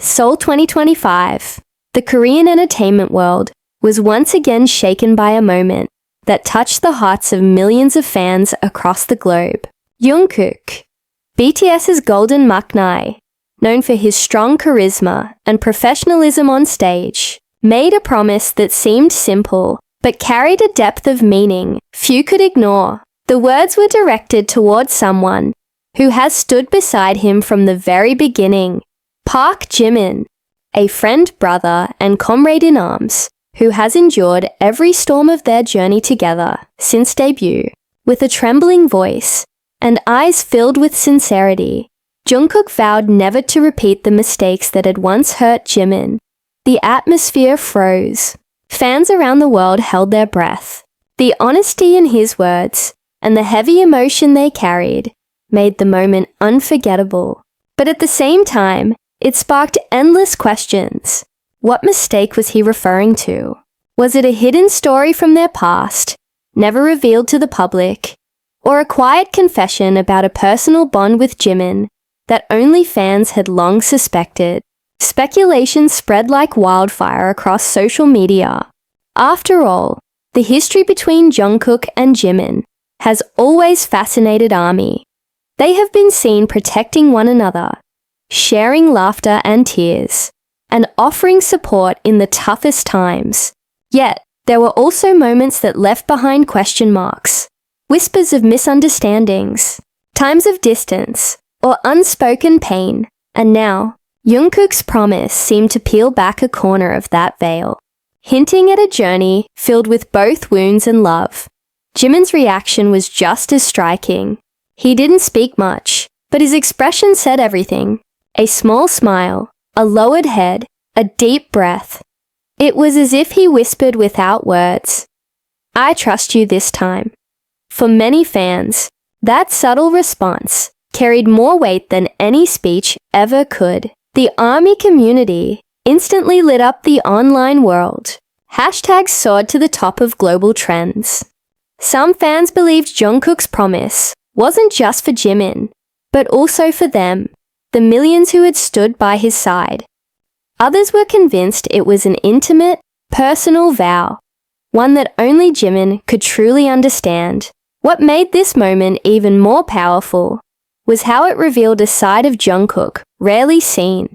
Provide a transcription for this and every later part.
Seoul 2025. The Korean entertainment world was once again shaken by a moment that touched the hearts of millions of fans across the globe. Jungkook, BTS's golden maknae, known for his strong charisma and professionalism on stage, made a promise that seemed simple but carried a depth of meaning few could ignore. The words were directed towards someone who has stood beside him from the very beginning, Park Jimin, a friend, brother, and comrade in arms who has endured every storm of their journey together since debut. With a trembling voice and eyes filled with sincerity, Jungkook vowed never to repeat the mistakes that had once hurt Jimin. The atmosphere froze. Fans around the world held their breath. The honesty in his words and the heavy emotion they carried made the moment unforgettable. But at the same time, it sparked endless questions. What mistake was he referring to? Was it a hidden story from their past, never revealed to the public, or a quiet confession about a personal bond with Jimin that only fans had long suspected? Speculation spread like wildfire across social media. After all, the history between Jungkook and Jimin has always fascinated ARMY. They have been seen protecting one another, sharing laughter and tears, and offering support in the toughest times. Yet, there were also moments that left behind question marks, whispers of misunderstandings, times of distance, or unspoken pain. And now, Jungkook's promise seemed to peel back a corner of that veil, hinting at a journey filled with both wounds and love. Jimin's reaction was just as striking. He didn't speak much, but his expression said everything. A small smile, a lowered head, a deep breath. It was as if he whispered without words, "I trust you this time." For many fans, that subtle response carried more weight than any speech ever could. The ARMY community instantly lit up the online world. Hashtags soared to the top of global trends. Some fans believed Jungkook's promise wasn't just for Jimin, but also for them, the millions who had stood by his side. Others were convinced it was an intimate, personal vow, one that only Jimin could truly understand. What made this moment even more powerful was how it revealed a side of Jungkook rarely seen.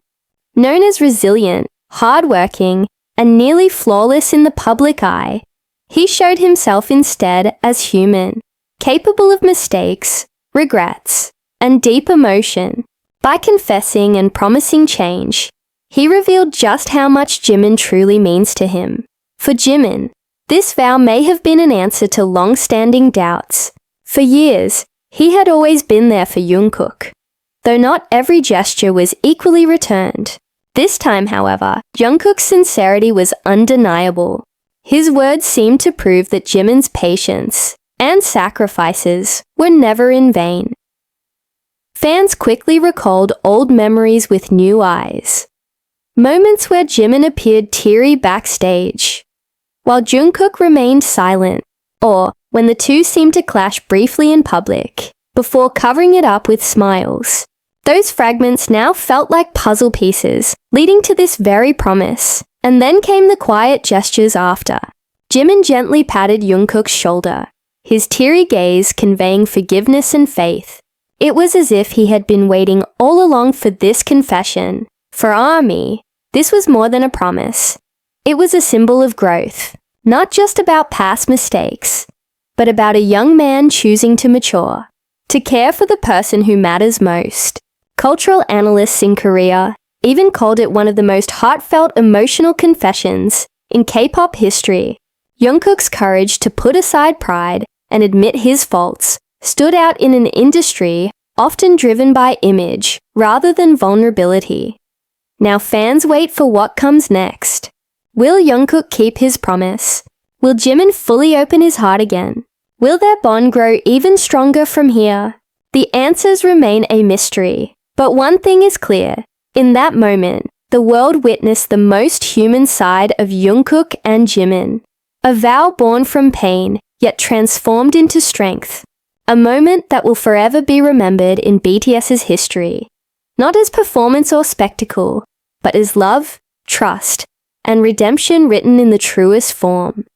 Known as resilient, hardworking, and nearly flawless in the public eye, he showed himself instead as human, capable of mistakes, regrets, and deep emotion. By confessing and promising change, he revealed just how much Jimin truly means to him. For Jimin, this vow may have been an answer to long-standing doubts. For years, he had always been there for Jungkook, though not every gesture was equally returned. This time, however, Jungkook's sincerity was undeniable. His words seemed to prove that Jimin's patience and sacrifices were never in vain. Fans quickly recalled old memories with new eyes. Moments where Jimin appeared teary backstage, while Jungkook remained silent, or when the two seemed to clash briefly in public, before covering it up with smiles. Those fragments now felt like puzzle pieces, leading to this very promise. And then came the quiet gestures after. Jimin gently patted Jungkook's shoulder, his teary gaze conveying forgiveness and faith. It was as if he had been waiting all along for this confession. For ARMY, this was more than a promise. It was a symbol of growth, not just about past mistakes, but about a young man choosing to mature, to care for the person who matters most. Cultural analysts in Korea even called it one of the most heartfelt emotional confessions in K-pop history. Jungkook's courage to put aside pride and admit his faults stood out in an industry often driven by image rather than vulnerability. Now fans wait for what comes next. Will Jungkook keep his promise? Will Jimin fully open his heart again? Will their bond grow even stronger from here? The answers remain a mystery, but one thing is clear. In that moment, the world witnessed the most human side of Jungkook and Jimin. A vow born from pain, yet transformed into strength. A moment that will forever be remembered in BTS's history. Not as performance or spectacle, but is love, trust, and redemption written in the truest form.